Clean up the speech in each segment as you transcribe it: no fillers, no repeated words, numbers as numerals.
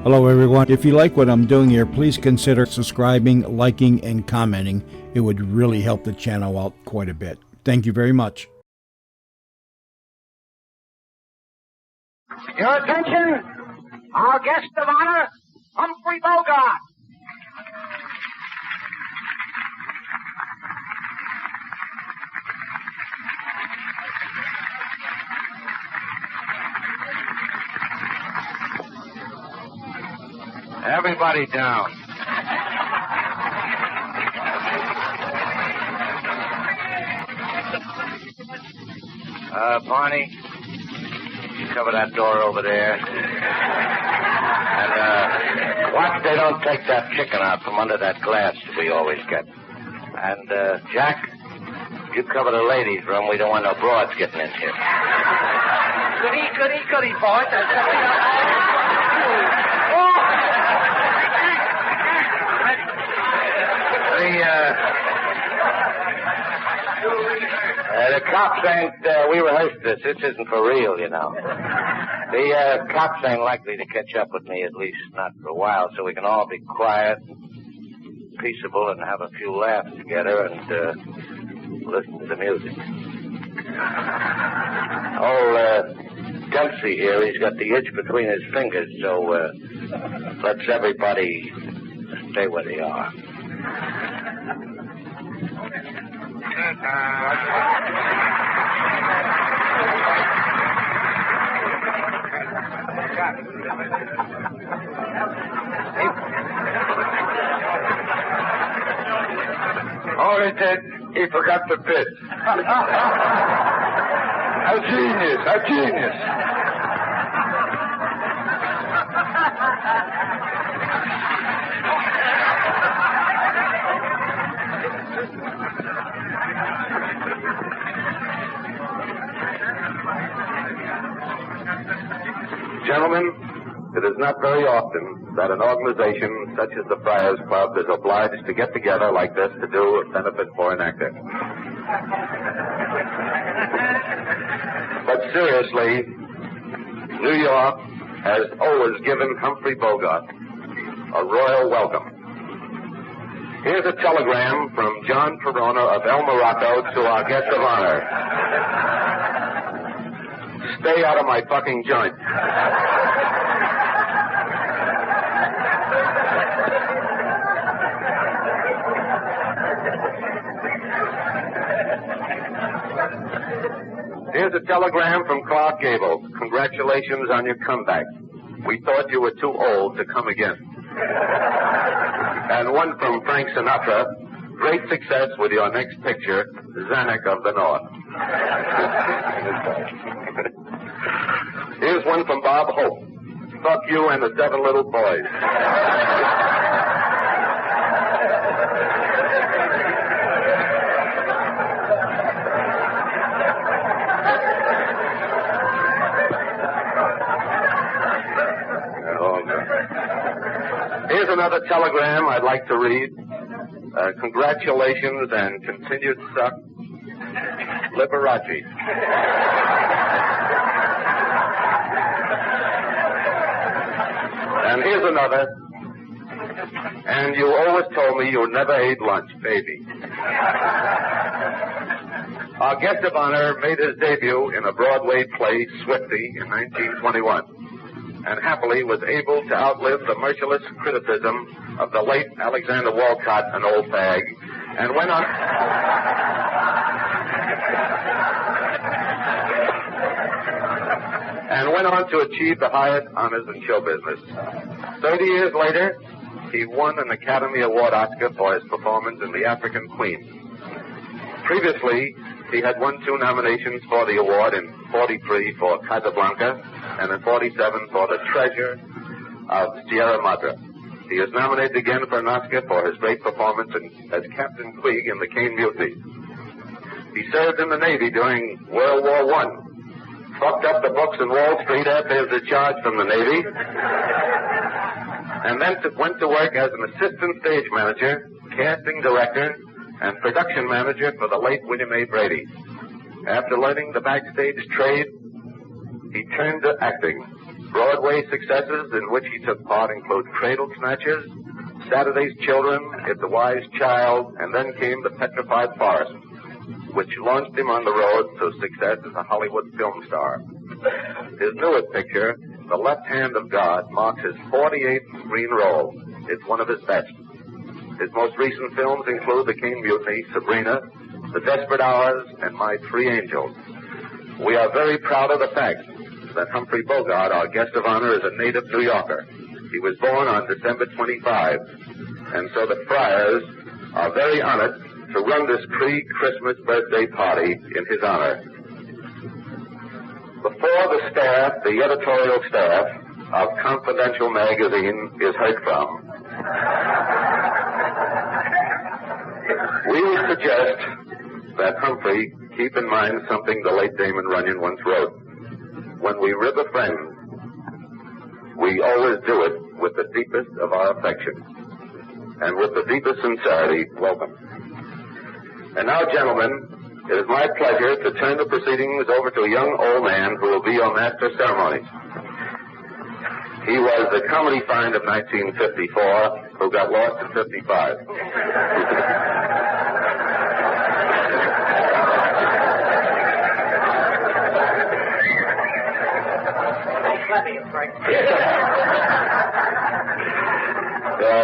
Hello everyone. If you like what I'm doing here, please consider subscribing, liking, and commenting. It would really help the channel out quite a bit. Thank you very much. Your attention, our guest of honor, Humphrey Bogart. Everybody down. Barney, you cover that door over there. And, watch they don't take that chicken out from under that glass we always get. And, Jack, you cover the ladies' room. We don't want no broads getting in here. Goody, boys. The cops ain't, we rehearsed this. This isn't for real, you know. The cops ain't likely to catch up with me, at least not for a while, so we can all be quiet, peaceable, and have a few laughs together and listen to the music. Old Dempsey here, he's got the itch between his fingers, so let's everybody stay where they are. Oh, he did. He forgot to piss. A genius. Gentlemen, it is not very often that an organization such as the Friars Club is obliged to get together like this to do a benefit for an actor. But seriously, New York has always given Humphrey Bogart a royal welcome. Here's a telegram from John Corona of El Morocco to our guest of honor. Stay out of my fucking joint. Here's a telegram from Clark Gable. Congratulations on your comeback. We thought you were too old to come again. And one from Frank Sinatra. Great success with your next picture, Zanuck of the North. Here's one from Bob Hope. Fuck you and the 7 little boys. Here's another telegram I'd like to read. Congratulations and continued suck, Liberace. And here's another. And you always told me you never ate lunch, baby. Our guest of honor made his debut in a Broadway play, Swifty, in 1921, and happily was able to outlive the merciless criticism of the late Alexander Walcott, an old fag, and went on to achieve the highest honors in show business. 30 years later, he won an Academy Award Oscar for his performance in The African Queen. Previously, he had won 2 nominations for the award in 43 for Casablanca and in 47 for The Treasure of Sierra Madre. He is nominated again for an Oscar for his great performance as Captain Queeg in the Cane Mutiny. He served in the Navy during World War I. Fucked up the books in Wall Street after his discharge from the Navy. And then went to work as an assistant stage manager, casting director, and production manager for the late William A. Brady. After learning the backstage trade, he turned to acting Broadway successes in which he took part include Cradle Snatchers, Saturday's Children, It's a Wise Child, and then came The Petrified Forest, which launched him on the road to success as a Hollywood film star. His newest picture, The Left Hand of God, marks his 48th screen role. It's one of his best. His most recent films include The Cane Mutiny, Sabrina, The Desperate Hours, and My Three Angels. We are very proud of the fact that Humphrey Bogart, our guest of honor, is a native New Yorker. He was born on December 25, and so the Friars are very honored to run this pre-Christmas birthday party in his honor. Before the staff, the editorial staff of Confidential magazine is heard from, we would suggest that Humphrey keep in mind something the late Damon Runyon once wrote. When we rib a friend, we always do it with the deepest of our affection. And with the deepest sincerity, welcome. And now, gentlemen, it is my pleasure to turn the proceedings over to a young old man who will be your master of ceremonies. He was the comedy find of 1954 who got lost in 55.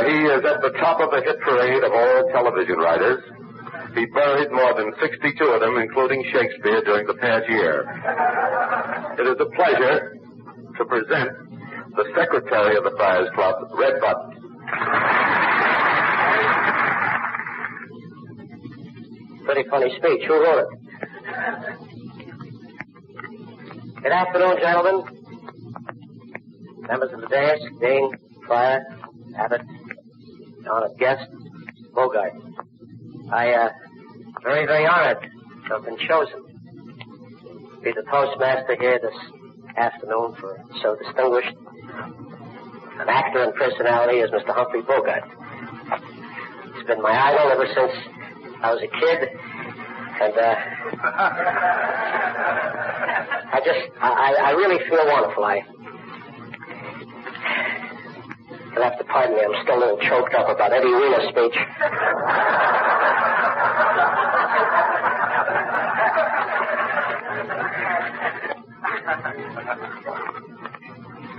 He is at the top of the hit parade of all television writers. He buried more than 62 of them, including Shakespeare, during the past year. It is a pleasure to present the secretary of the Friars Club, Red Button. Pretty funny speech. Who wrote it? Good afternoon, gentlemen. Members of the dais, Dean, Friar, Abbott, honored guest, Bogart. Very, very honored to have been chosen to be the postmaster here this afternoon for so distinguished an actor and personality as Mr. Humphrey Bogart. He's been my idol ever since I was a kid, and I really feel wonderful. You'll have to pardon me, I'm still a little choked up about Eddie Wiener's speech.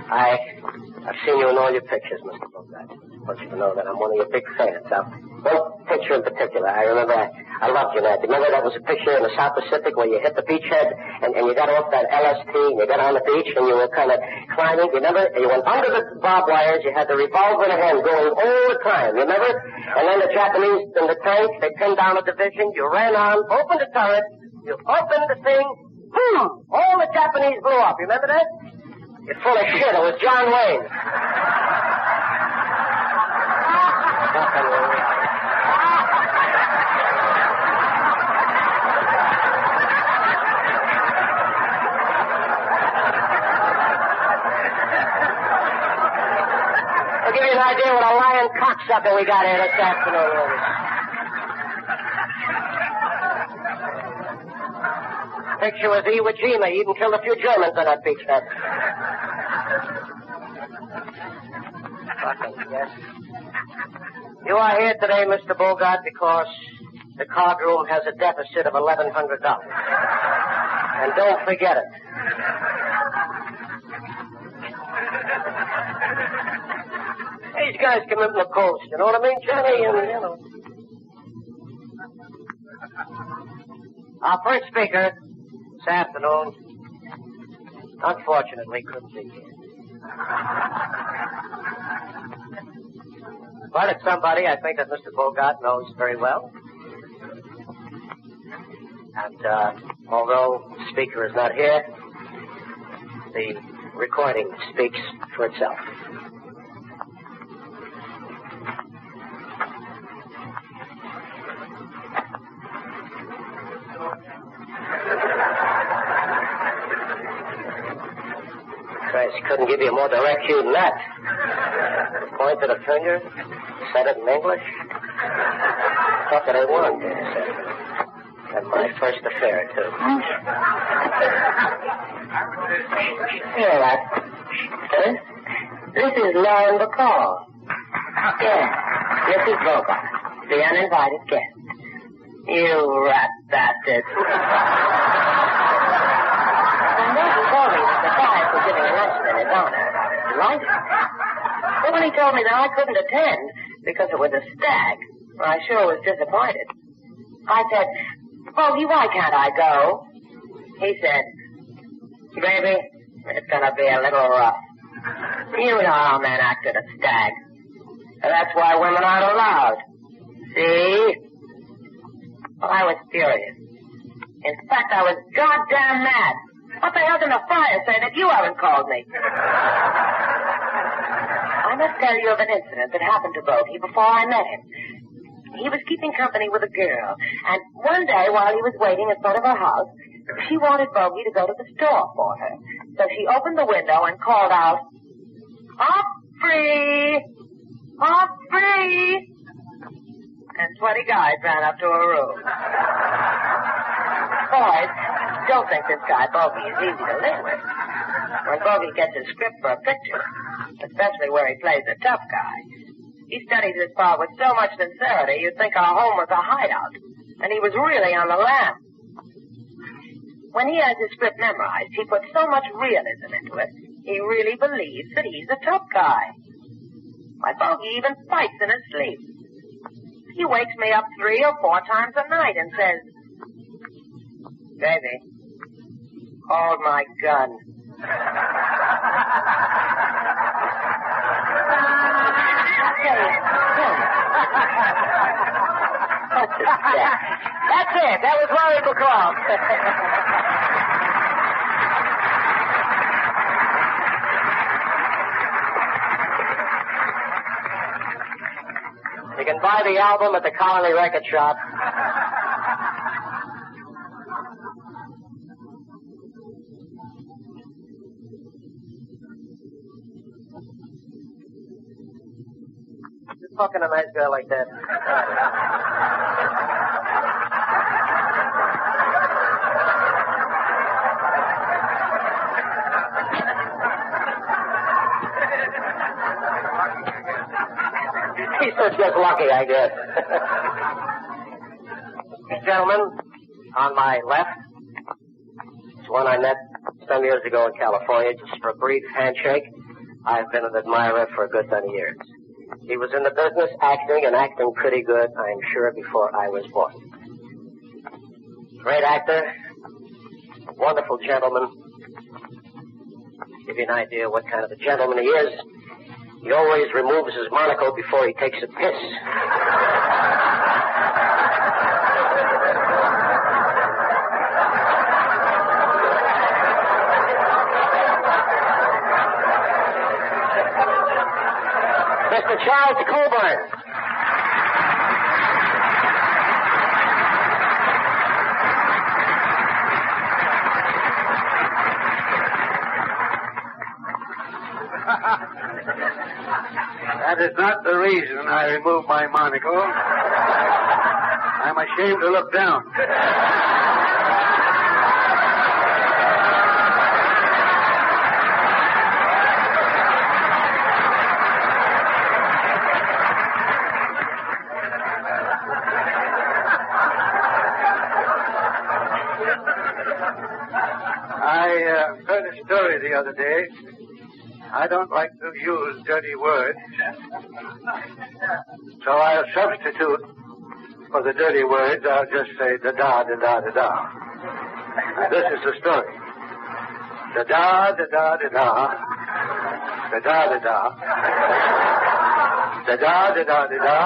I've seen you in all your pictures, Mr. Bogart. I want you to know that I'm one of your big fans. One picture in particular, I remember I loved you, Nat. Remember that was a picture in the South Pacific where you hit the beachhead and you got off that LST and you got on the beach and you were kind of climbing. You remember? You went under the barbed wires. You had the revolver in the hand going all the time. You remember? And then the Japanese in the tank, they pinned down a division. You ran on, opened the turret. You opened the thing. Boom! All the Japanese blew up. You remember that? You're full of shit. It was John Wayne. I'll give you an idea what a lion cocksucker we got here this afternoon. Picture was Iwo Jima. He even killed a few Germans on that beachhead. Fucking yes. You are here today, Mr. Bogart, because the card room has a deficit of $1,100. And don't forget it. These guys come in from the coast, you know what I mean, Johnny? And, you know. Our first speaker this afternoon, unfortunately, couldn't be here. But it's somebody I think that Mr. Bogart knows very well. And although the speaker is not here, the recording speaks for itself. Christ, couldn't give you a more direct cue than that. Pointed a finger, said it in English. Thought that I won, he said. And my first affair, too. Hear that? Huh? This is Lauren Bacall. Yes, Mrs. Bogart, the uninvited guest. You rat bastard. And then he told me that the Friars were giving a luncheon in his honor. Delighted. But when he told me that I couldn't attend because it was a stag, I sure was disappointed. I said, Bogey, why can't I go? He said, baby, it's going to be a little rough. You know how men act at a stag. And that's why women aren't allowed. See? Well, I was furious. In fact, I was goddamn mad. What the hell can the Friar say that you haven't called me? I must tell you of an incident that happened to Bogey before I met him. He was keeping company with a girl, and one day while he was waiting in front of her house, she wanted Bogey to go to the store for her. So she opened the window and called out, Humphrey! Humphrey! And 20 guys ran up to her room. Boys, don't think this guy Bogey is easy to live with. When Bogey gets his script for a picture, especially where he plays a tough guy, he studies his part with so much sincerity you'd think our home was a hideout, and he was really on the lam. When he has his script memorized, he puts so much realism into it, he really believes that he's a tough guy. My Bogey even fights in his sleep. He wakes me up 3 or 4 times a night and says, baby, hold my gun. What's the step? That's it. That was Lauren Bacall. You can buy the album at the Colony Record Shop. Just fucking a nice girl like that. He's just lucky, I guess. Gentlemen, on my left, it's one I met some years ago in California, just for a brief handshake. I've been an admirer for a good many years. He was in the business acting and acting pretty good, I'm sure, before I was born. Great actor, wonderful gentleman. Give you an idea what kind of a gentleman he is. He always removes his monocle before he takes a piss. Mr. Charles Coburn. That is not the reason I removed my monocle. I'm ashamed to look down. I heard a story the other day. I don't like to use dirty words, so I'll substitute for the dirty words. I'll just say da-da, da-da, da-da. This is the story. Da-da, da-da, da-da. Da-da, da-da. Da-da, da-da, da-da.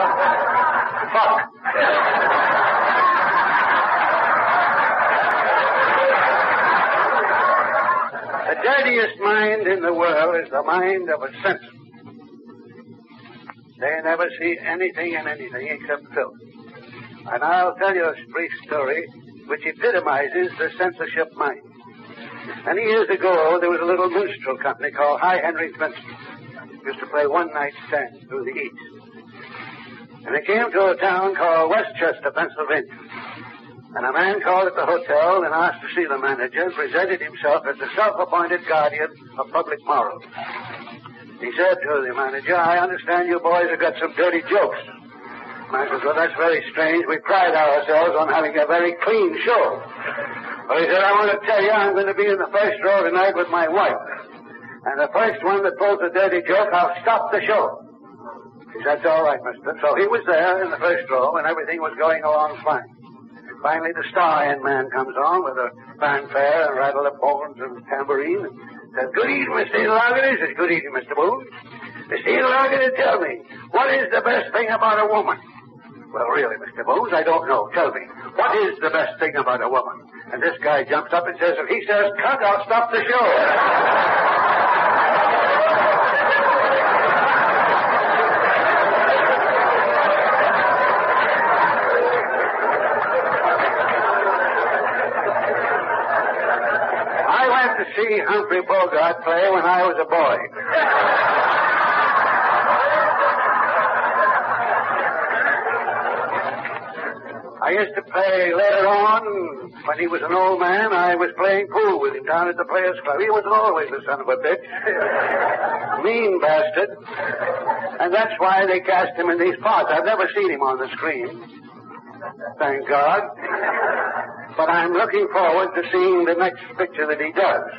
Fuck. The dirtiest mind in the world is the mind of a censor. They never see anything in anything except filth. And I'll tell you a brief story which epitomizes the censorship mind. Many years ago, there was a little minstrel company called High Henry's Minstrel. Used to play one-night stands through the East. And they came to a town called Westchester, Pennsylvania. And a man called at the hotel and asked to see the manager and presented himself as the self-appointed guardian of public morals. He said to the manager, I understand you boys have got some dirty jokes. I said, well, that's very strange. We pride ourselves on having a very clean show. Well, he said, I want to tell you, I'm going to be in the first row tonight with my wife. And the first one that pulls a dirty joke, I'll stop the show. He said, that's all right, mister. So he was there in the first row, and everything was going along fine. Finally, the star-end man comes on with a fanfare and rattle of horns and tambourine. And says, good evening, Mr. Interlocutor. He says, good evening, Mr. Boone. Mr. Interlocutor, tell me, what is the best thing about a woman? Well, really, Mr. Bones, I don't know. Tell me, what is the best thing about a woman? And this guy jumps up and says, if he says cut, I'll stop the show. I went to see Humphrey Bogart play when I was a boy. I used to play later on, when he was an old man, I was playing pool with him down at the Players Club. He was always the son of a bitch. Mean bastard. And that's why they cast him in these parts. I've never seen him on the screen. Thank God. But I'm looking forward to seeing the next picture that he does.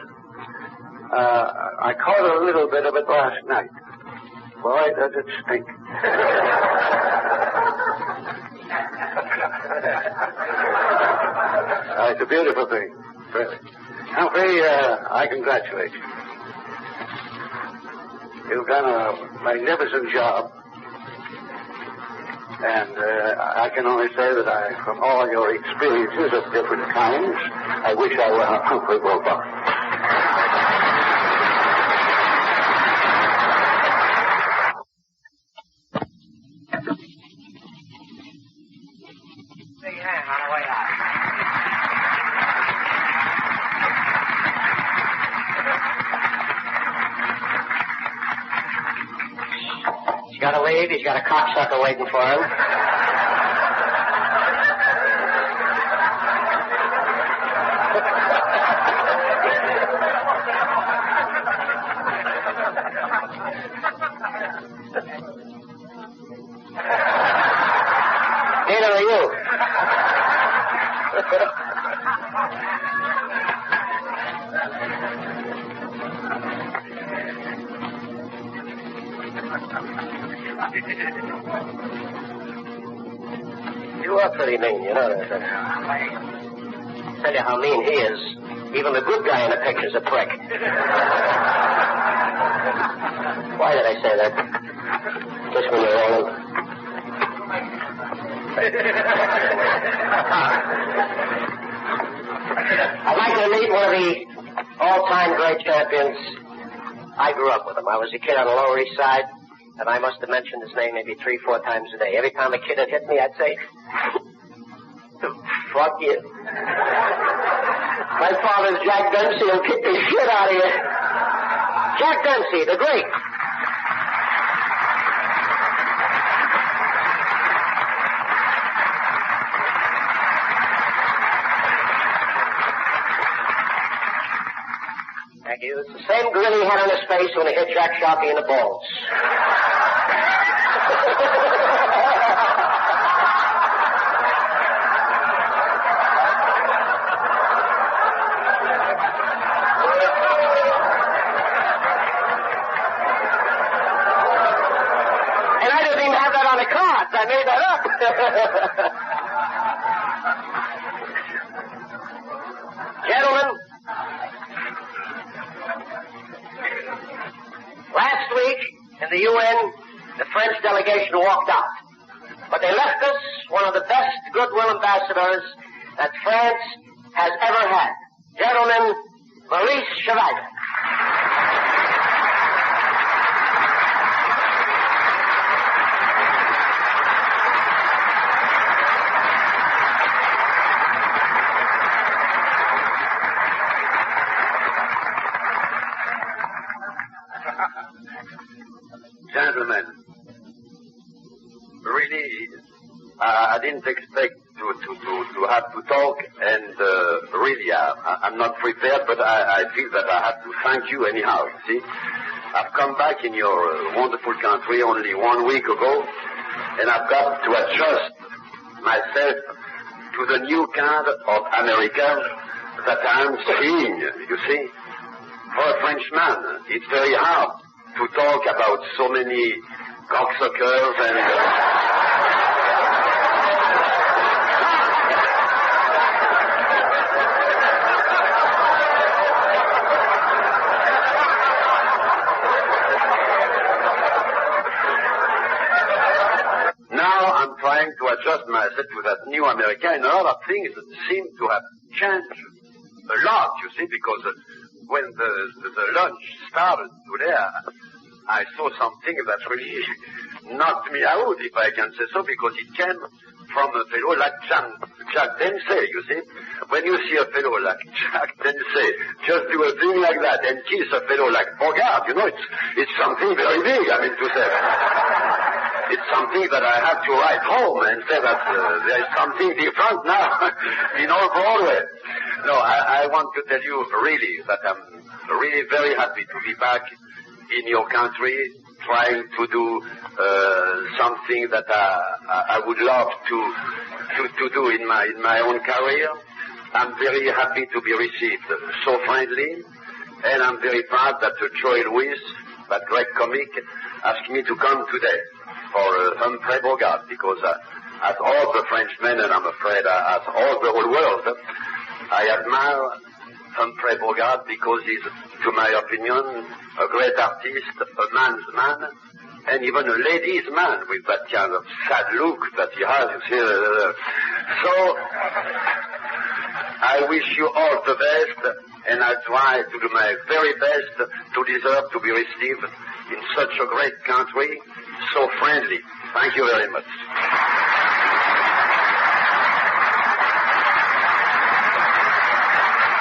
I caught a little bit of it last night. Boy, does it stink. It's a beautiful thing, really. Humphrey, I congratulate you. You've done a magnificent job. And I can only say that from all your experiences of different kinds, I wish I were Humphrey Bogart. He's got a cocksucker waiting for him. Neither are you. You are pretty mean, you know that. Tell you how mean he is. Even the good guy in the picture's a prick. Why did I say that? Just when you're rolling. I'd like to meet one of the all-time great champions. I grew up with him. I was a kid on the Lower East Side. And I must have mentioned his name maybe 3-4 times a day. Every time a kid had hit me, I'd say, fuck you. My father's Jack Dempsey will kick the shit out of you. Jack Dempsey, the great. Thank you. It's the same grin he had on his face when he hit Jack Sharkey in the balls. I made that up. Gentlemen, last week in the UN, the French delegation walked out. But they left us one of the best goodwill ambassadors that France has ever had. Gentlemen, Maurice Chevalier. Gentlemen, really, I didn't expect to to have to talk, and really, I'm not prepared, but I feel that I have to thank you anyhow, you see. I've come back in your wonderful country only 1 week ago, and I've got to adjust myself to the new kind of America that I'm seeing, you see. For a Frenchman, it's very hard to talk about so many cocksuckers and... Now I'm trying to adjust myself to that new America, and a lot of things seem to have changed a lot, you see, because when the lunch started today, I saw something that really knocked me out, if I can say so, because it came from a fellow like Jack Dempsey, you see. When you see a fellow like Jack Dempsey just do a thing like that and kiss a fellow like Bogart, you know, it's something very big, I mean to say. It's something that I have to write home and say that there is something different now in all Broadway. No, I want to tell you really that I'm really very happy to be back in your country, trying to do something that I would love to do in my own career. I'm very happy to be received so friendly, and I'm very proud that Joey Louis, that great comic, asked me to come today for Humphrey Bogart, because as all the Frenchmen, and I'm afraid as all the whole world, I admire Humphrey Bogart because he's, to my opinion, a great artist, a man's man, and even a lady's man with that kind of sad look that he has, you see. So, I wish you all the best, and I try to do my very best to deserve to be received in such a great country, so friendly. Thank you very much.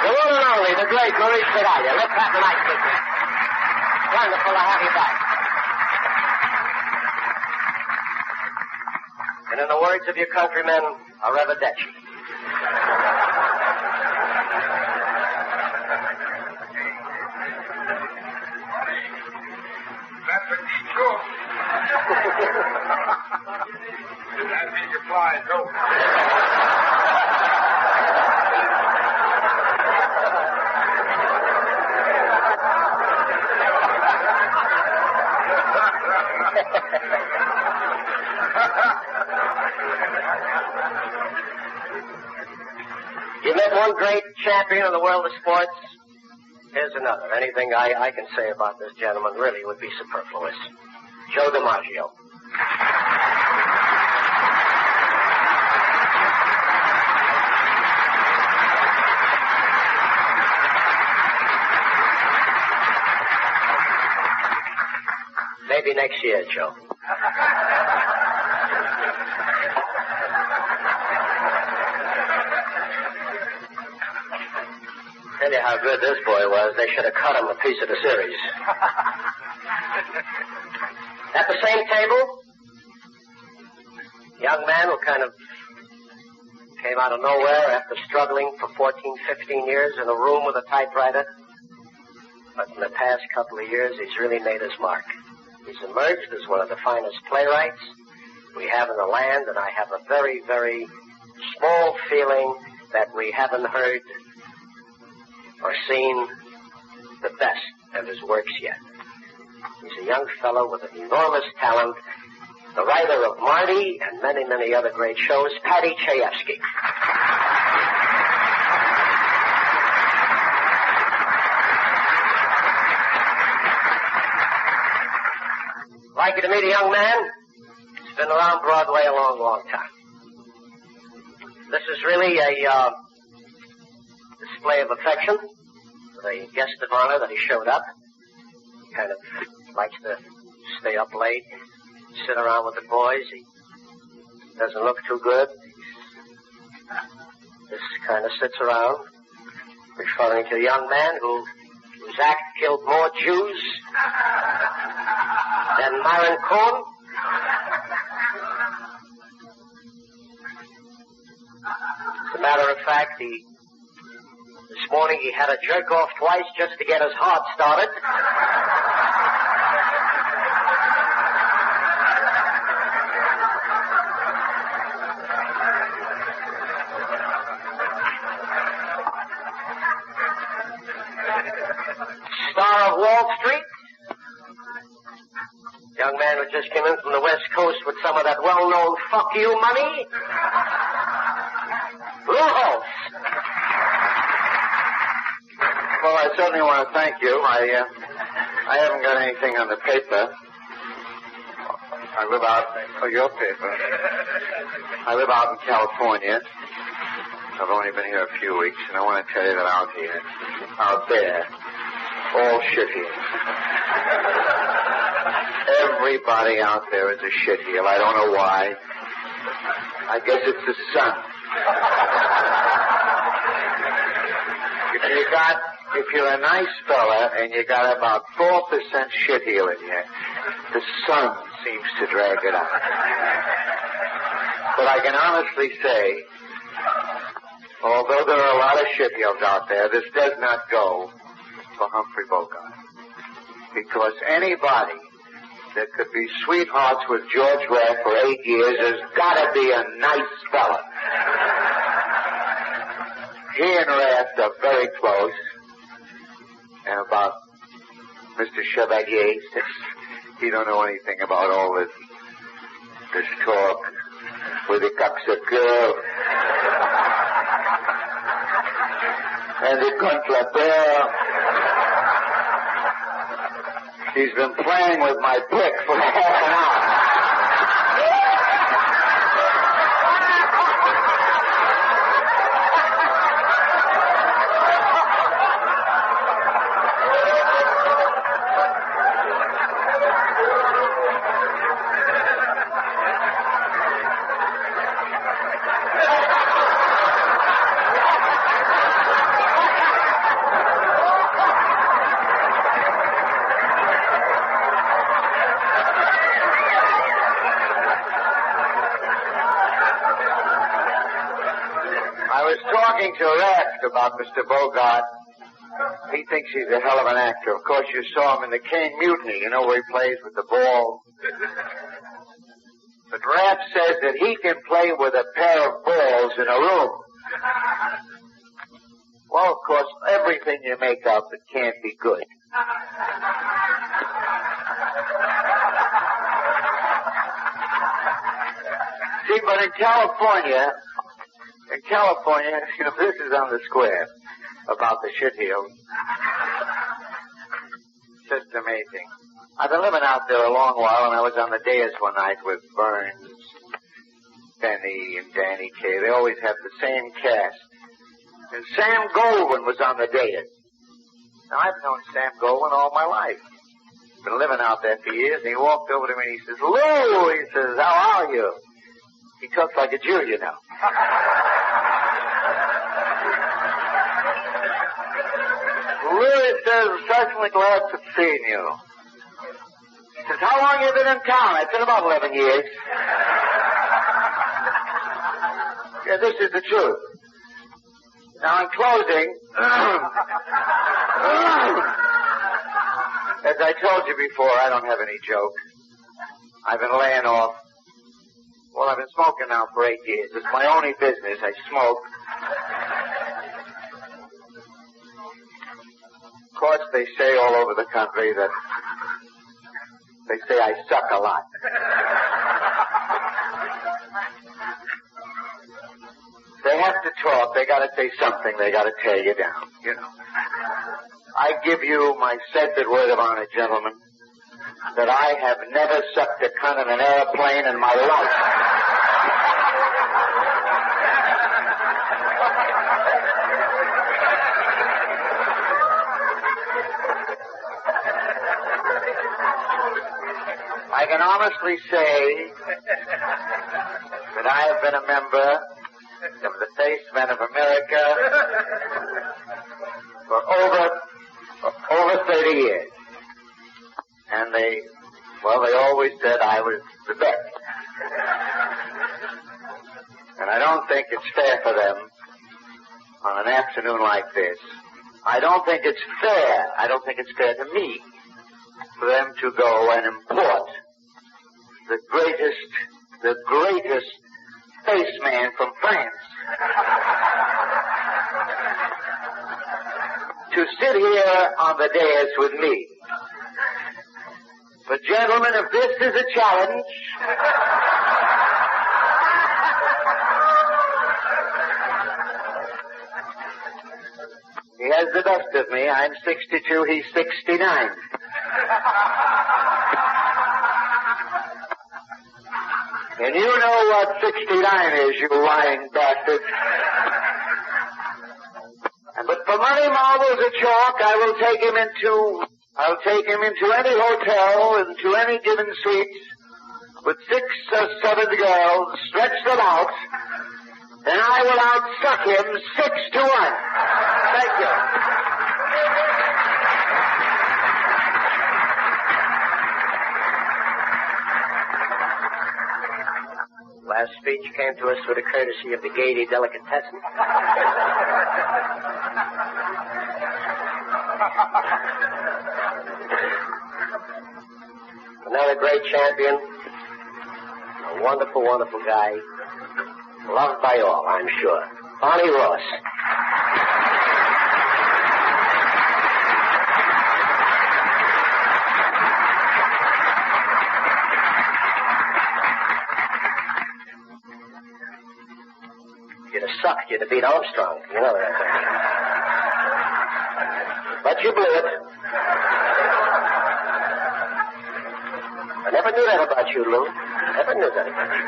The one and only, the great Maurice Medallia. Let's have the night with me. Wonderful to have you back. And in the words of your countrymen, arrivederci. That's a sure. That means you're flying, go. You met one great champion in the world of sports. Here's another. Anything I can say about this gentleman really would be superfluous. Joe DiMaggio. Maybe next year, Joe. Tell you how good this boy was. They should have cut him a piece of the series. At the same table, young man who kind of came out of nowhere after struggling for 14, 15 years in a room with a typewriter. But in the past couple of years, he's really made his mark. He's emerged as one of the finest playwrights we have in the land, and I have a very, very small feeling that we haven't heard or seen the best of his works yet. He's a young fellow with an enormous talent, the writer of Marty and many, many other great shows, Paddy Chayefsky. I'd like you to meet a young man who's been around Broadway a long, long time. This is really a display of affection for the guest of honor that he showed up. He kind of likes to stay up late, sit around with the boys. He doesn't look too good. Just kind of sits around, referring to a young man whose act killed more Jews than Myron Cohen. matter of fact, this morning he had to jerk off twice just to get his heart started. Star of Wall Street. Young man who just came in from the West Coast with some of that well-known fuck you money. Rules. Well, I certainly want to thank you. I haven't got anything on the paper. I live out... Oh, your paper. I live out in California. I've only been here a few weeks, and I want to tell you that out there, all shitheel. Everybody out there is a shitheel. I don't know why. I guess it's the sun. If you're a nice fella and you got about 4% shitheel in you, the sun seems to drag it out. But I can honestly say, although there are a lot of shitheels out there, this does not go for Humphrey Bogart. Because anybody that could be sweethearts with George Raft for 8 years has got to be a nice fella. He and Raft are very close. And about Mr. Chevalier, he don't know anything about all this talk with the cocksucker and the contraband. He's been playing with my pick for half an hour. Talking to Raft about Mr. Bogart. He thinks he's a hell of an actor. Of course, you saw him in the Cane Mutiny, you know, where he plays with the ball. But Raft says that he can play with a pair of balls in a room. Well, of course, everything you make up, it can't be good. See, but in California, you know, this is on the square about the shitheel. Just amazing. I've been living out there a long while, and I was on the dais one night with Burns, Benny, and Danny Kaye. They always have the same cast. And Sam Goldwyn was on the dais. Now, I've known Sam Goldwyn all my life. Been living out there for years, and he walked over to me and he says, "Lou," he says, "how are you?" He talks like a Jew, you know. Louis says, "Certainly glad to see you." He says, "How long have you been in town?" I said, "About 11 years. Yeah, this is the truth. Now, in closing, as I told you before, I don't have any jokes. I've been laying off. Well, I've been smoking now for 8 years. It's my only business. I smoke. Of course, they say all over the country that they say I suck a lot. They have to talk. They got to say something. They got to tear you down, you know. I give you my sacred word of honor, gentlemen, that I have never sucked a cunt in an airplane in my life. I can honestly say that I have been a member of the Facemen of America for over 30 years. And they always said I was the best. And I don't think it's fair for them on an afternoon like this, I don't think it's fair. I don't think it's fair to me for them to go and import the greatest spaceman from France to sit here on the dais with me. But gentlemen, if this is a challenge, he has the best of me. I'm 62, he's 69. And you know what 69 is, you lying bastard. But for money, marbles, or chalk, I'll take him into any hotel, into any given suite, with 6 or 7 girls, stretch them out, and I will outsuck him 6-1. Thank you. Last speech came to us through the courtesy of the Gaiety Delicatessen. Another great champion. A wonderful, wonderful guy. Loved by all, I'm sure. Barney Ross. You'd have sucked. You'd have beat Armstrong. You know that. But you blew it. I never knew that about you, Lou. Never knew that about you.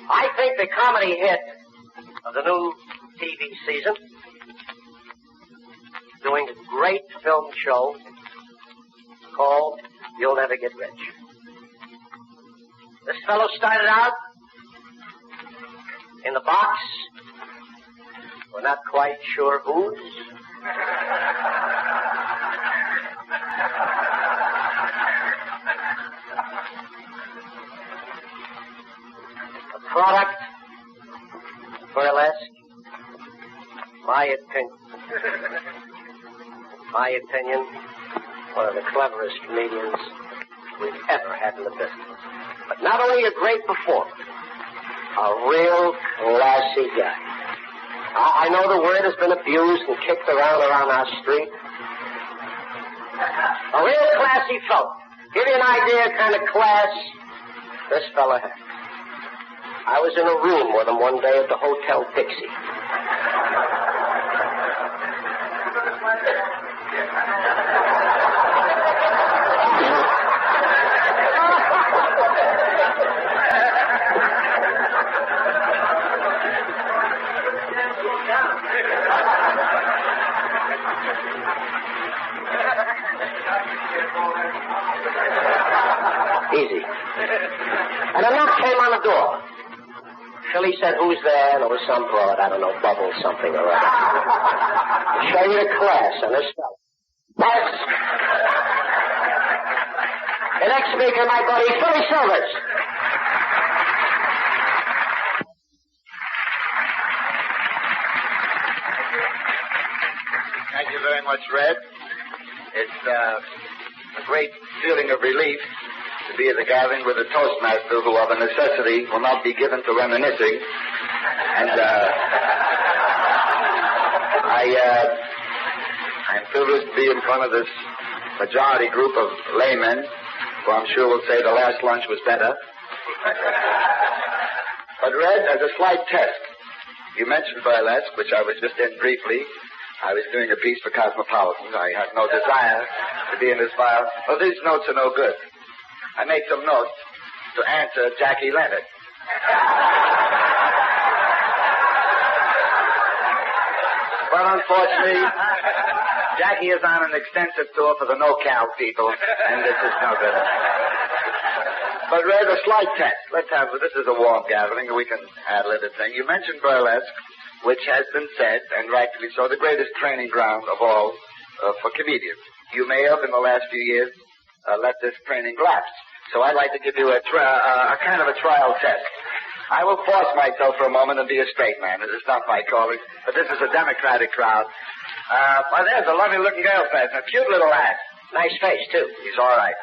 I think the comedy hit of the new TV season, doing a great film show called You'll Never Get Rich. This fellow started out in the box. We're not quite sure whose. Product, burlesque, my opinion, one of the cleverest comedians we've ever had in the business. But not only a great performer, a real classy guy. I know the word has been abused and kicked around our street. A real classy fellow. Give you an idea of kind of class this fella had. I was in a room with him one day at the Hotel Dixie. Easy. And a knock came on the door. Philly said, who's there? And it was some broad, I don't know, Bubble something or other. Show you the class on this fellow. Yes. The next speaker, my buddy, Philly Silvers. Thank you very much, Red. It's a great feeling of relief to be at the gathering with a Toastmaster who of a necessity will not be given to reminiscing. And I'm privileged to be in front of this majority group of laymen who I'm sure will say the last lunch was better. But Red, as a slight test, you mentioned burlesque, which I was just in briefly. I was doing a piece for Cosmopolitan. I had no desire to be in this file. Well, these notes are no good. I made some notes to answer Jackie Leonard. Well, unfortunately, Jackie is on an extensive tour for the no-cow people, and this is no good. But Red, a slight test. This is a warm gathering, and we can ad-lib a thing. You mentioned burlesque, which has been said, and rightfully so, the greatest training ground of all for comedians. You may have, in the last few years, let this training lapse. So I'd like to give you a kind of a trial test. I will force myself for a moment and be a straight man. It is not my calling, but this is a democratic crowd. Well, there's a lovely-looking girl present, a cute little lad. Nice face, too. He's all right.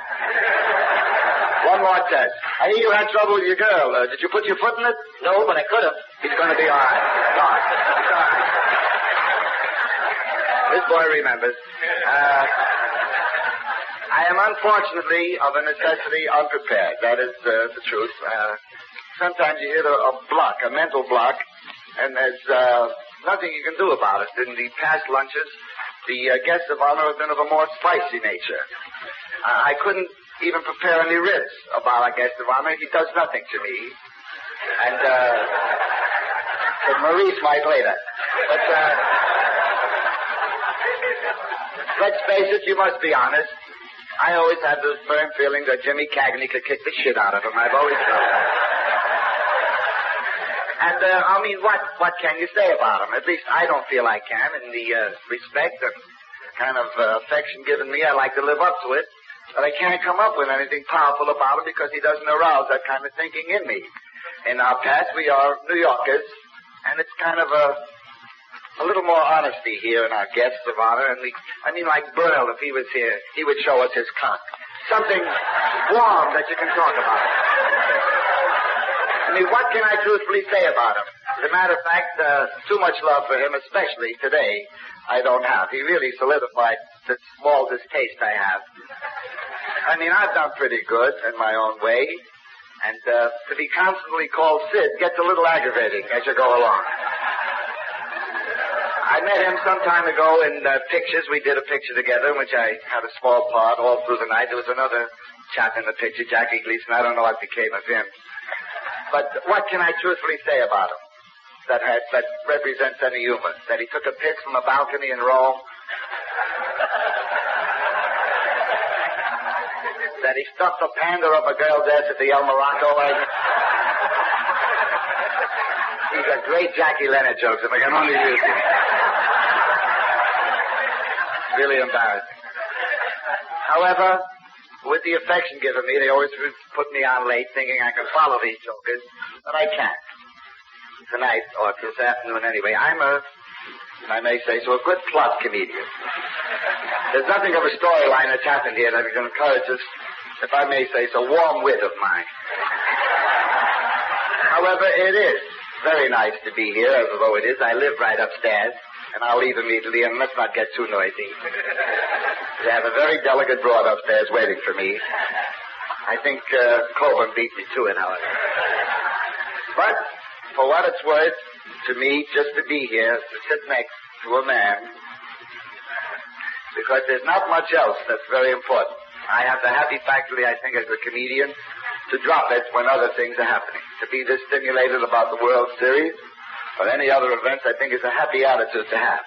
One more test. I hear you had trouble with your girl. Did you put your foot in it? No, but I could have. He's going to be all right. He's all right. This boy remembers. I am unfortunately, of a necessity, unprepared. That is the truth. Sometimes you hit a mental block, and there's nothing you can do about it. In the past lunches, the guests of honor have been of a more spicy nature. I couldn't even prepare any ribs about our guest of honor. He does nothing to me. And, but Maurice might later. But, let's face it, you must be honest. I always had this firm feeling that Jimmy Cagney could kick the shit out of him. I've always felt that. And, I mean, what can you say about him? At least I don't feel I can. In the respect and kind of affection given me, I like to live up to it. But I can't come up with anything powerful about him because he doesn't arouse that kind of thinking in me. In our past, we are New Yorkers, and it's kind of a little more honesty here in our guests of honor. And like Burl, if he was here, he would show us his cock. Something warm that you can talk about. I mean, what can I truthfully say about him? As a matter of fact, too much love for him, especially today, I don't have. He really solidified the small distaste I have. I mean, I've done pretty good in my own way, and to be constantly called Sid gets a little aggravating as you go along. I met him some time ago in pictures. We did a picture together in which I had a small part all through the night. There was another chap in the picture, Jackie Gleason. I don't know what became of him. But what can I truthfully say about him that represents any human? That he took a piss from a balcony in Rome? That he stuffed a panda up a girl's ass at the El Morocco? These are great Jackie Leonard jokes, if I can only use them. Really embarrassing. However, with the affection given me, they always put me on late thinking I could follow these jokers, but I can't. Tonight, or this afternoon anyway, I'm I may say so, a good plot comedian. There's nothing of a storyline that's happened here that can encourage this, if I may say so, warm wit of mine. However, it is very nice to be here, as although it is. I live right upstairs, and I'll leave immediately, and let's not get too noisy. They have a very delicate broad upstairs waiting for me. I think Coburn beat me to it, however. But, for what it's worth, to me, just to be here, to sit next to a man, because there's not much else that's very important. I have the happy faculty, I think, as a comedian, to drop it when other things are happening. To be this stimulated about the World Series or any other events, I think, is a happy attitude to have.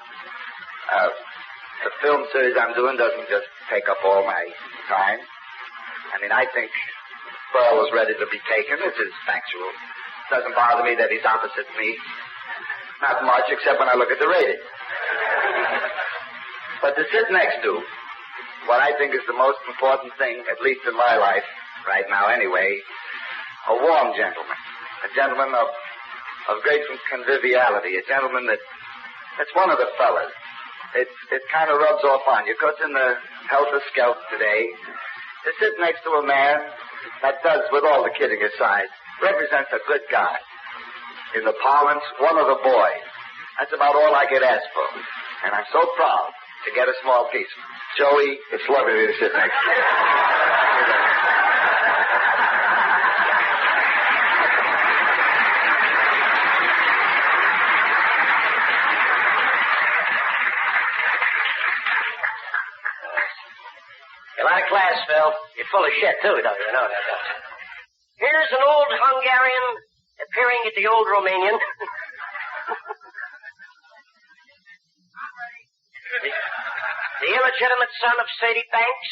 The film series I'm doing doesn't just take up all my time. I mean, I think Burl is ready to be taken. This is factual. It doesn't bother me that he's opposite me. Not much, except when I look at the rating. But to sit next to what I think is the most important thing, at least in my life, right now anyway, a warm gentleman. A gentleman of great conviviality. A gentleman that's one of the fellas. It kind of rubs off on you, because in the helter-skelter today, to sit next to a man that does, with all the kidding aside, represents a good guy. In the parlance, one of the boys. That's about all I could ask for. And I'm so proud to get a small piece. Joey, it's lovely to sit next to you. You're out of class, Phil. You're full of shit, too, don't you know that? Here's an old Hungarian appearing at the old Romanian. The illegitimate son of Sadie Banks.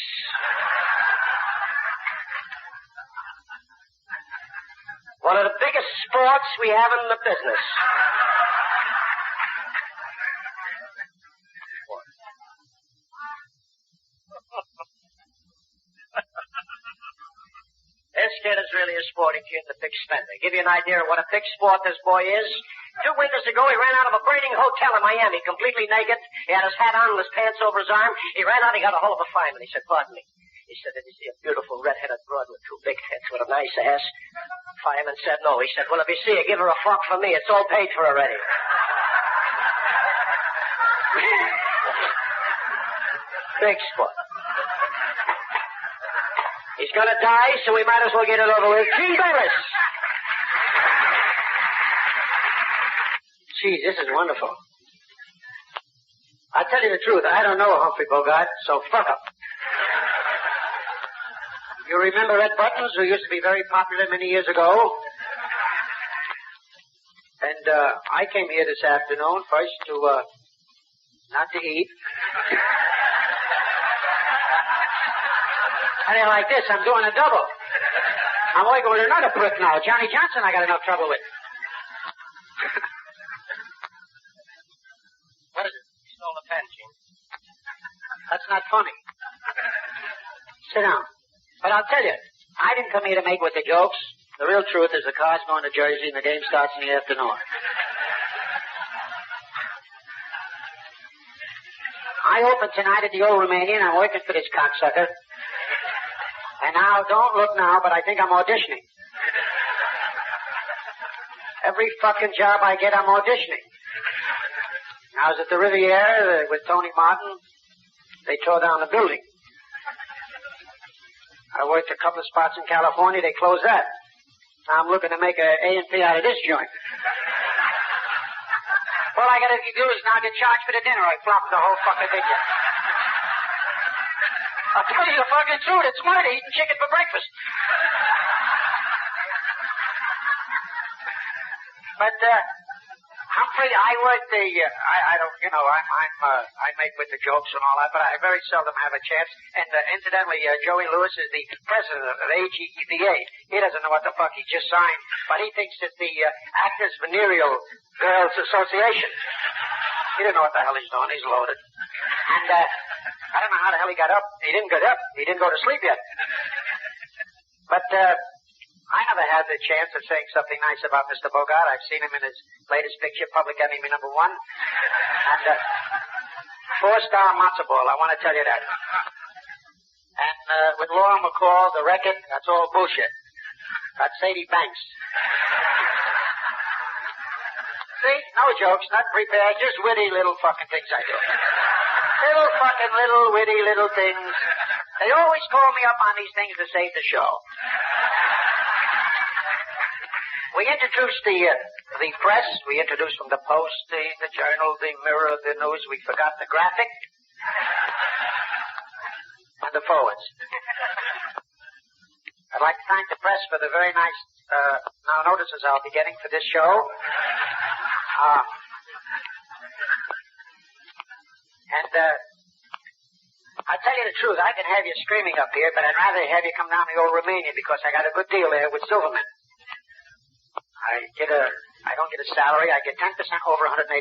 One of the biggest sports we have in the business. scared is really a sporty kid and a big spender. Give you an idea of what a big sport this boy is. 2 winters ago, he ran out of a burning hotel in Miami, completely naked. He had his hat on and his pants over his arm. He ran out, he got a hold of a fireman. He said, pardon me. He said, did you see a beautiful red-headed broad with 2 big tits with a nice ass? Fireman said no. He said, well, if you see her, give her a fork for me. It's all paid for already. Big sport. He's gonna die, so we might as well get it over with. Gee, Beres! Gee, this is wonderful. I'll tell you the truth. I don't know Humphrey Bogart, so fuck him. You remember Red Buttons, who used to be very popular many years ago? And I came here this afternoon first to, not to eat. I didn't like this. I'm doing a double. I'm only going to another prick now. Johnny Johnson I got enough trouble with. What is it? You stole the pen, Gene. That's not funny. Sit down. But I'll tell you, I didn't come here to make with the jokes. The real truth is the car's going to Jersey and the game starts in the afternoon. I open tonight at the old Romanian. I'm working for this cocksucker. And now, don't look now, but I think I'm auditioning. Every fucking job I get, I'm auditioning. I was at the Riviera with Tony Martin. They tore down the building. I worked a couple of spots in California. They closed that. Now I'm looking to make a A&P out of this joint. All I gotta do is now get charged for the dinner. I flop the whole fucking thing. I'll tell you the fucking truth. It's one of eating chicken for breakfast. But, Humphrey, I work the, I don't, you know, I make with the jokes and all that, but I very seldom have a chance. And, incidentally, Joey Lewis is the president of AGEVA. He doesn't know what the fuck he just signed, but he thinks it's the, Actors Venereal Girls Association. He didn't know what the hell he's doing. He's loaded. And, I don't know how the hell he got up. He didn't get up. He didn't go to sleep yet. But, I never had the chance of saying something nice about Mr. Bogart. I've seen him in his latest picture, Public Enemy #1. And, 4-star matzo ball, I want to tell you that. And, with Laura McCall, the record, that's all bullshit. That's Sadie Banks. See? No jokes, not prepared, just witty little fucking things I do. Little witty little things. They always call me up on these things to save the show. We introduced the press. We introduced from the Post, the Journal, the Mirror, the News. We forgot the Graphic. And the forwards. I'd like to thank the press for the very nice, notices I'll be getting for this show. I'll tell you the truth. I can have you screaming up here, but I'd rather have you come down to the old Romania because I got a good deal there with Silverman. I don't get a salary. I get 10% over $180,000.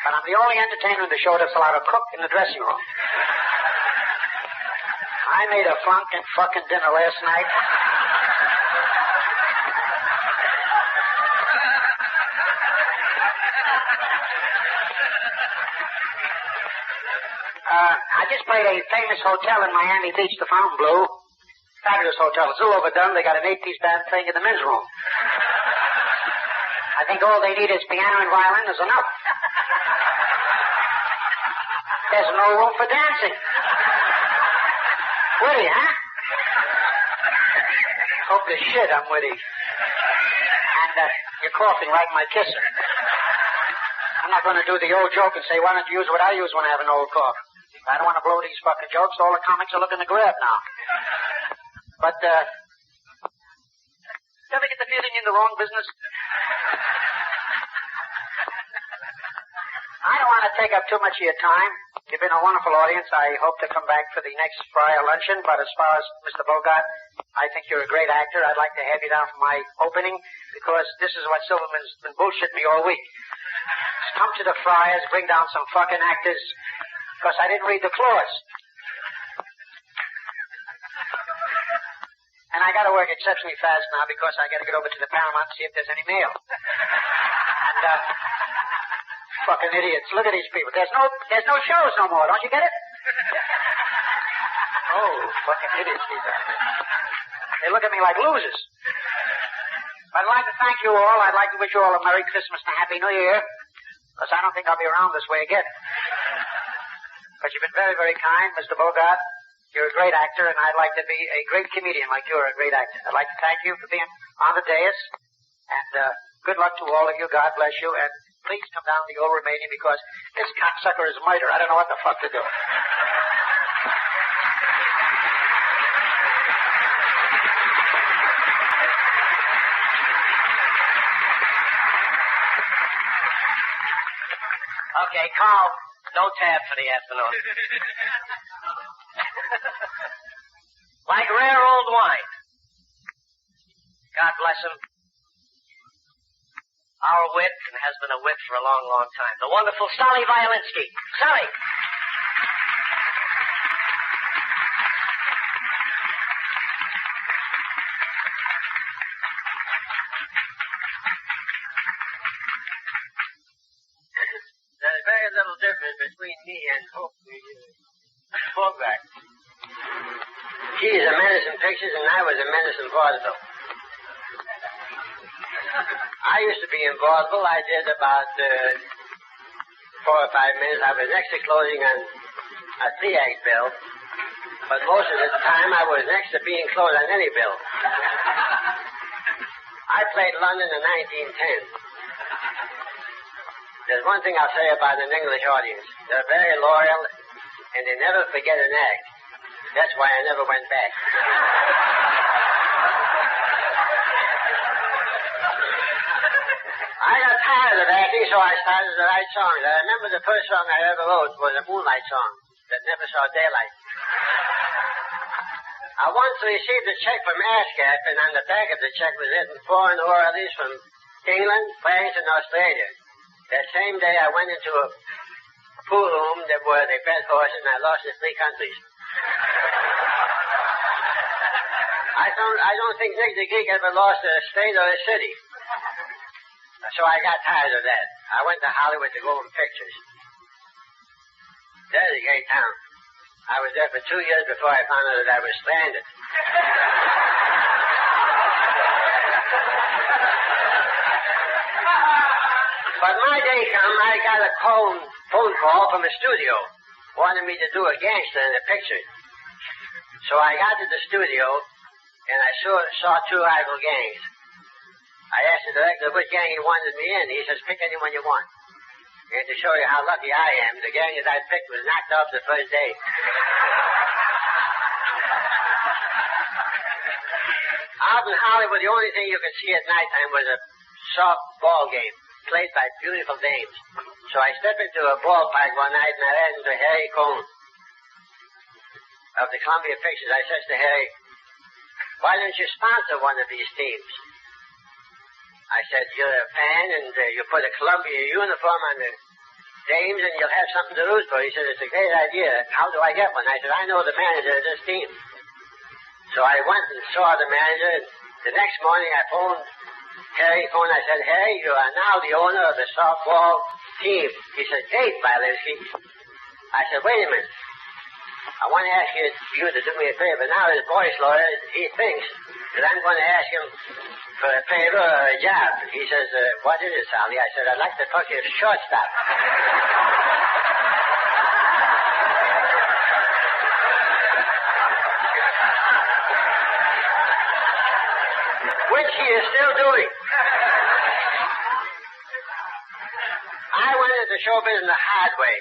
But I'm the only entertainer in the show that's allowed to cook in the dressing room. I made a funkin' fucking dinner last night. I just played a famous hotel in Miami Beach, the Fontainebleau. Fabulous hotel. It's a little overdone. They got an 8-piece band playing in the men's room. I think all they need is piano and violin is enough. There's no room for dancing. Witty, huh? Hope to shit I'm witty. And you're coughing like my kisser. I'm not going to do the old joke and say, why don't you use what I use when I have an old cough? I don't want to blow these fucking jokes. All the comics are looking to grab now. But, you ever get the feeling you're in the wrong business? I don't want to take up too much of your time. You've been a wonderful audience. I hope to come back for the next Friar luncheon. But as far as Mr. Bogart, I think you're a great actor. I'd like to have you down for my opening because this is what Silverman's been bullshitting me all week. Come to the Friars, bring down some fucking actors because I didn't read the clause. I got to work exceptionally fast now because I got to get over to the Paramount and see if there's any mail. And, fucking idiots. Look at these people. There's no shows no more. Don't you get it? Oh, fucking idiots these are. They look at me like losers. I'd like to thank you all. I'd like to wish you all a Merry Christmas and a Happy New Year. Because I don't think I'll be around this way again. But you've been very, very kind, Mr. Bogart. You're a great actor, and I'd like to be a great comedian like you're a great actor. I'd like to thank you for being on the dais. And good luck to all of you. God bless you. And please come down to the old Romanian because this cocksucker is murder. I don't know what the fuck to do. Okay, Carl, no tab for the afternoon. Like rare old wine. God bless him. Our wit, and has been a wit for a long, long time. The wonderful Sally Violinsky. Sally! There's very little difference between me and Bogart. He's a menace in pictures, and I was a menace in vaudeville. I used to be in vaudeville. I did about 4 or 5 minutes. I was next to closing on a 3-act bill. But most of the time, I was next to being closed on any bill. I played London in 1910. There's one thing I'll say about an English audience. They're very loyal, and they never forget an act. That's why I never went back. I got tired of acting, so I started to write songs. I remember the first song I ever wrote was a moonlight song that never saw daylight. I once received a check from ASCAP, and on the back of the check was written foreign royalties from England, France, and Australia. That same day, I went into a pool room where they bet horses, and I lost in 3 countries. I don't think Nick the Geek ever lost a state or a city. So I got tired of that. I went to Hollywood to go in pictures. There's a great town. I was there for 2 years before I found out that I was stranded. But my day come, I got a phone call from a studio. Wanted me to do a gangster in a picture. So I got to the studio, and I saw 2 rival gangs. I asked the director which gang he wanted me in. He says, pick anyone you want. And to show you how lucky I am, the gang that I picked was knocked off the first day. Out in Hollywood, the only thing you could see at nighttime was a soft ball game played by beautiful dames. So I stepped into a ballpark one night, and I ran into Harry Cohn of the Columbia Pictures. I says to Harry, why don't you sponsor one of these teams? I said, you're a fan, and you put a Columbia uniform on the dames, and you'll have something to root for. He said, it's a great idea. How do I get one? I said, I know the manager of this team. So I went and saw the manager. The next morning, I phoned Harry Cohn. I said, Harry, you are now the owner of the softball team. He said, great, Violinsky. I said, wait a minute. I want to ask you to do me a favor. Now, as Boyce lawyer, he thinks that I'm going to ask him for a favor or a job. He says, what is it, Sally? I said, I'd like to talk to you shortstop. Which he is still doing. I went into show business the hard way.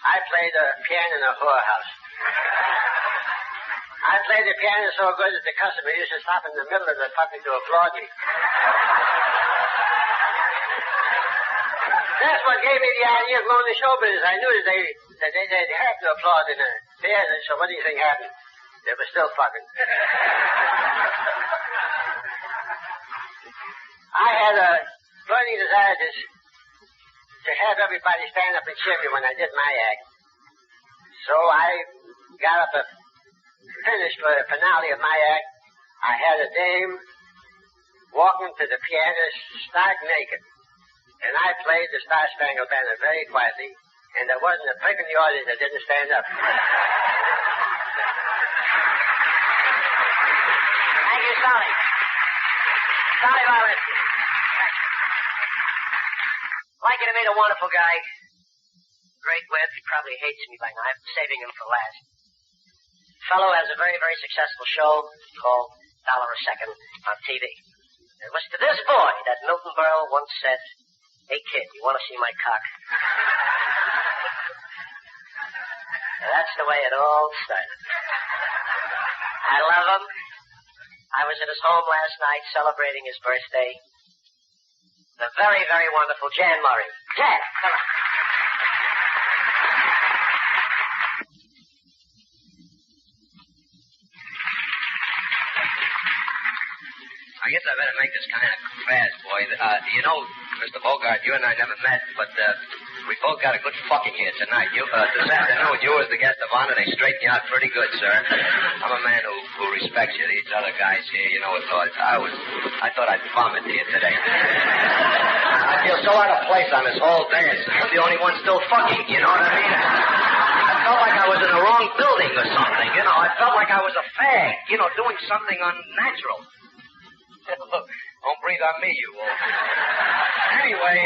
I played the piano in a whorehouse. I played the piano so good that the customer used to stop in the middle of the fucking to applaud me. That's what gave me the idea of going to show business. I knew that they'd have to applaud in a theater, so what do you think happened? They were still fucking. I had a burning desire to have everybody stand up and cheer me when I did my act. So I got up a finish for the finale of my act, I had a dame walking to the piano stark naked. And I played the Star Spangled Banner very quietly, and there wasn't a prick in the audience that didn't stand up. Thank you, Sonny. Sonny Valinsky. I'd like you to meet a wonderful guy. Great wit. He probably hates me by now. I'm saving him for last. Fellow has a very, very successful show called $1 a Second on TV. It was to this boy that Milton Berle once said, "Hey, kid, you want to see my cock?" And that's the way it all started. I love him. I was at his home last night celebrating his birthday. The very, very wonderful Jan Murray. Jan, come on. I guess I better make this kind of fast, boy. You know, Mr. Bogart, you and I never met, but we both got a good fucking here tonight. This afternoon, you as the guest of honor, they straighten you out pretty good, sir. I'm a man who respects you. These other guys here, you know, I thought I'd vomit here today. I feel so out of place on this whole dance. I'm the only one still fucking, you know what I mean? I felt like I was in the wrong building or something, you know. I felt like I was a fag, you know, doing something unnatural. Don't breathe on me, you wolf. Anyway,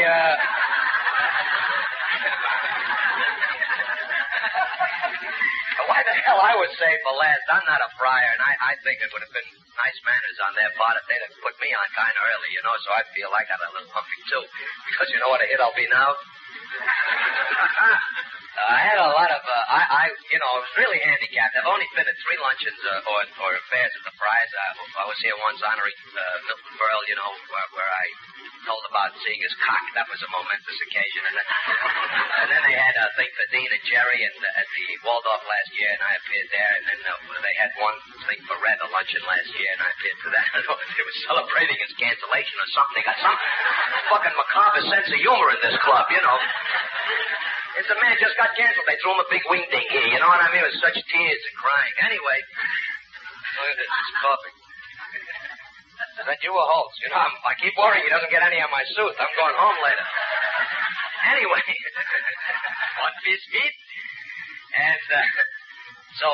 why the hell I was saved for last? I'm not a friar, and I think it would have been nice manners on their part if they'd have put me on kind of early, you know, so I feel like I got a little Humphrey, too. Because you know what a hit I'll be now? I had a lot of, I was really handicapped. I've only been at 3 luncheons or affairs at the Friars. I was here once honoring Milton Berle, you know, where I told about seeing his cock. That was a momentous occasion. And then they had a thing for Dean and Jerry at the Waldorf last year, and I appeared there. And then they had one thing for Red, a luncheon last year, and I appeared for that. They were celebrating his cancellation or something. They got some fucking macabre sense of humor in this club, you know. It's a man just got canceled. They threw him a big wing ding here. You know what I mean? With such tears and crying. Anyway, look at this. It's coughing. That you or Holtz? You know, I keep worrying he doesn't get any on my suit. I'm going home later. Anyway, one piece meat. And so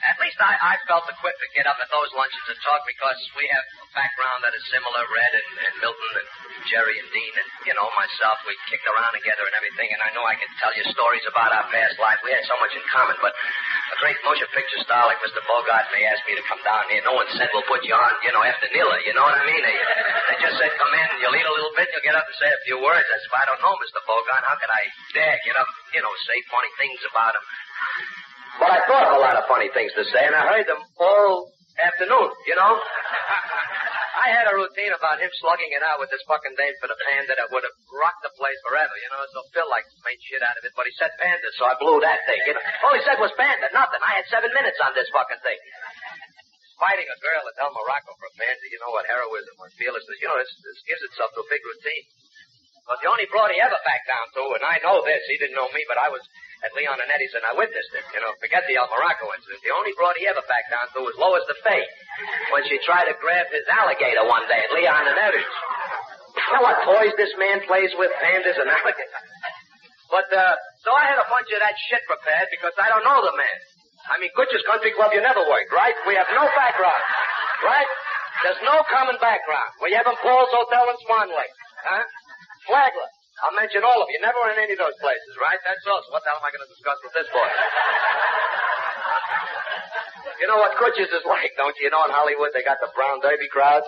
at least I felt equipped to get up at those luncheons and talk because we have a background that is similar. Red and Milton and Jerry and Dean and, you know, myself, we kicked around together and everything, and I know I can tell you stories about our past life. We had so much in common, but a great motion picture star like Mr. Bogart, they asked me to come down here. No one said, we'll put you on, you know, after Nilla, you know what I mean? They just said, come in, you'll eat a little bit, you'll get up and say a few words. I said, I don't know, Mr. Bogart, how could I dare get up, you know, say funny things about him? But I thought of a lot of funny things to say, and I heard them all afternoon, you know? I had a routine about him slugging it out with this fucking dame for the panda that would have rocked the place forever, you know? So Phil, like, made shit out of it, but he said panda, so I blew that thing, you know? All he said was panda, nothing. I had 7 minutes on this fucking thing. Fighting a girl at El Morocco for a panda, you know what heroism or fearlessness, you know, this gives itself to a big routine. But the only broad he ever backed down to, and I know this, he didn't know me, but I was at Leon and Eddie's and I witnessed it. You know, forget the El Morocco incident. The only broad he ever backed down to was Lois the Fae, when she tried to grab his alligator one day at Leon and Eddie's. You know what toys this man plays with, pandas and alligators? But, so I had a bunch of that shit prepared because I don't know the man. I mean, Kutcher's Country Club, you never worked, right? We have no background, right? There's no common background. We have in Paul's Hotel in Swan Lake, huh? Flagler. I'll mention all of you. Never in any of those places, right? That's all. So what the hell am I going to discuss with this boy? You know what Kutcher's is like, don't you? You know in Hollywood they got the brown derby crowd?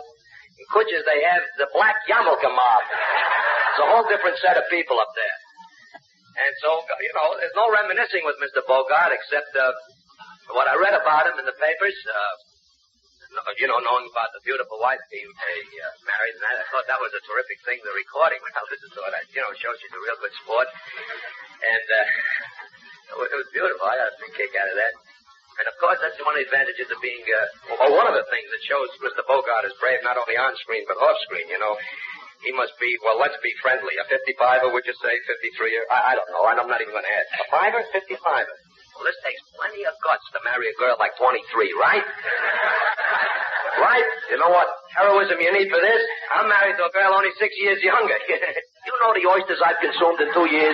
In Kutcher's they have the black yarmulke mob. It's a whole different set of people up there. And so, you know, there's no reminiscing with Mr. Bogart except what I read about him in the papers. You know, knowing about the beautiful wife he married, and I thought that was a terrific thing, the recording. I listened to it. You know, it shows she's a real good sport. And it was beautiful. I got a big kick out of that. And, of course, that's one of the advantages of being, one of the things that shows Mr. Bogart is brave, not only on screen, but off screen, you know. He must be, well, let's be friendly. A 55er, would you say? 53er? I don't know. I'm not even going to ask. A 5er? 55er. Well, this takes plenty of guts to marry a girl like 23, right? right? You know what heroism you need for this? I'm married to a girl only 6 years younger. You know the oysters I've consumed in 2 years?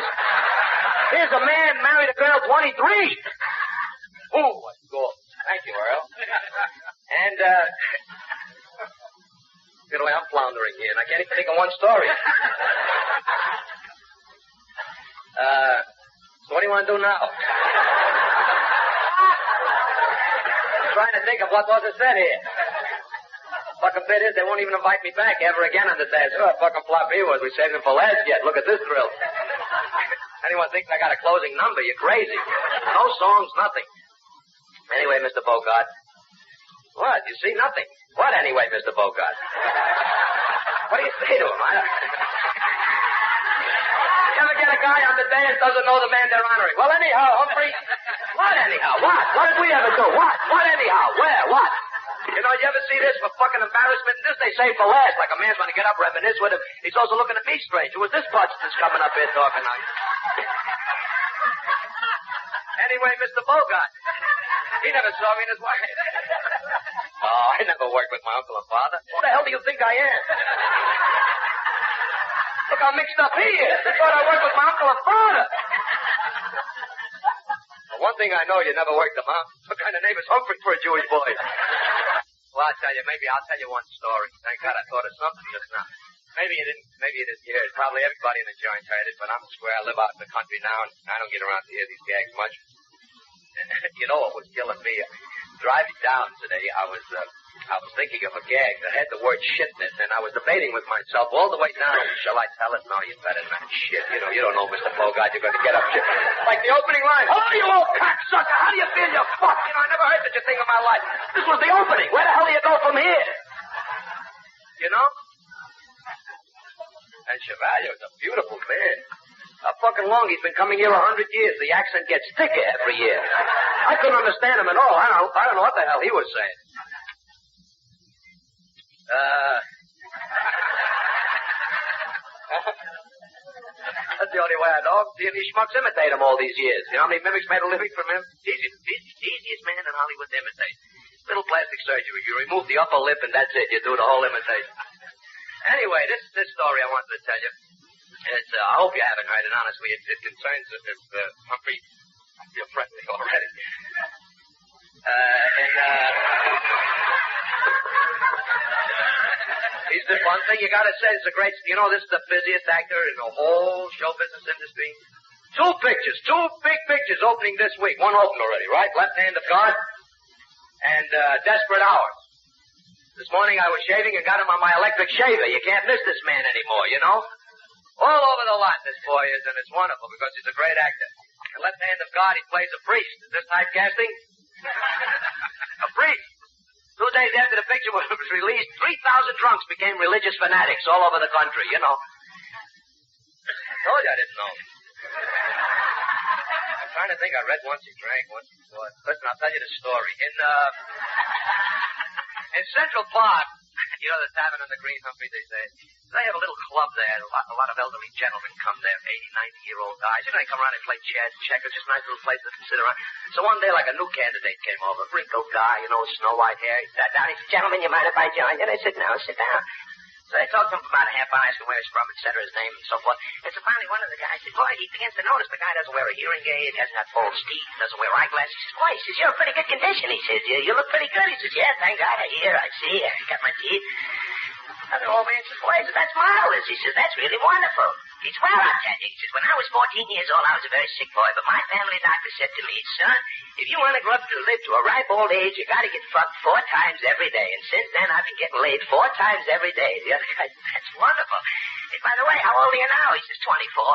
Here's a man married a girl 23. Ooh, what gold. Thank you, Earl. And, you know, I'm floundering here, and I can't even think of one story. So what do you want to do now? I'm trying to think of what wasn't said here. Fucking bit is, they won't even invite me back ever again on the dance. Oh, fucking flop he was. We saved him for last yet. Look at this thrill. Anyone thinks I got a closing number, you're crazy. No songs, nothing. Anyway, Mr. Bogart. What? You see nothing. What anyway, Mr. Bogart? What do you say to him? You ever get a guy on the dance doesn't know the man they're honoring? Well, anyhow, Humphrey. What anyhow? What? What did we ever do? What? What anyhow? Where? What? You know, you ever see this for fucking embarrassment? This they say for last, like a man's going to get up, reminisce with him. He's also looking at me strange. Who is this butch that's coming up here talking on? Anyway, Mr. Bogart. He never saw me in his wife. Oh, I never worked with my uncle and father. Who the hell do you think I am? Look how mixed up he is. They thought I worked with my uncle and father. Well, one thing I know, you never worked them, huh? What kind of name is Humphrey for a Jewish boy? Well, I'll tell you, maybe I'll tell you one story. Thank God I thought of something just now. Maybe you didn't hear it. Probably everybody in the joint heard it, but I'm a square. I live out in the country now, and I don't get around to hear these gags much. You know what was killing me? Driving down today, I was thinking of a gag that had the word shit in it, and I was debating with myself all the way down. Shall I tell it? No, you better not. Shit, you don't know, Mr. Bogart. You're going to get up shit. Like the opening line. Oh, you old cocksucker. How do you feel, you fuck? I never heard such a thing in my life. This was the opening. Where the hell do you go from here? You know? And Chevalier's a beautiful man. How fucking long he's been coming here 100 years. The accent gets thicker every year. I couldn't understand him at all. I don't know what the hell he was saying. That's the only way I know him. See, these schmucks imitate him all these years. You know how many mimics made a living from him? Easiest man in Hollywood to imitate. Little plastic surgery. You remove the upper lip and that's it. You do the whole imitation. Anyway, this story I wanted to tell you. It's, I hope you haven't heard it, honestly. It concerns Humphrey. You're friendly already. He's the one thing you gotta say. It's a great, this is the busiest actor in the whole show business industry. Two big pictures opening this week. One opened already, right? Left Hand of God and Desperate Hours. This morning I was shaving and got him on my electric shaver. You can't miss this man anymore, you know? All over the lot, this boy is, and it's wonderful because he's a great actor. The Left Hand of God, he plays a priest. Is this typecasting? A priest. 2 days after the picture was released, 3,000 drunks became religious fanatics all over the country, you know. I told you I didn't know. I'm trying to think. I read once he drank, once he fought. Listen, I'll tell you the story. In Central Park, the tavern on the Green, Humphrey, they have a little club there. A lot of elderly gentlemen come there, 80, 90-year-old guys. They come around and play chess, checkers, just a nice little place to sit around. So one day, like a new candidate came over, a wrinkled guy, snow-white hair. He sat down. He said, "Gentlemen, you mind if I join you?" And I said, "No, sit down." So I talked to him for about a half hour, asked him where he's from, et cetera, his name, and so forth. And so finally one of the guys said, "Boy," he begins to notice the guy doesn't wear a hearing aid, hasn't got false teeth, doesn't wear eyeglasses. He says, "Boy," he says, "you're in pretty good condition." He says, "You look pretty good." He says, "Yeah, thank God, I hear, I see, I got my teeth." And the old man says, "Boy," he says, "that's marvelous." He says, "That's really wonderful." He says, "Well, I'll tell you." He says, "When I was 14 years old, I was a very sick boy, but my family doctor said to me, 'Son, if you want to grow up to live to a ripe old age, you got to get fucked 4 times every day.' And since then, I've been getting laid 4 times every day." The other guy said, "That's wonderful." Hey, by the way, how old are you now? He says, 24.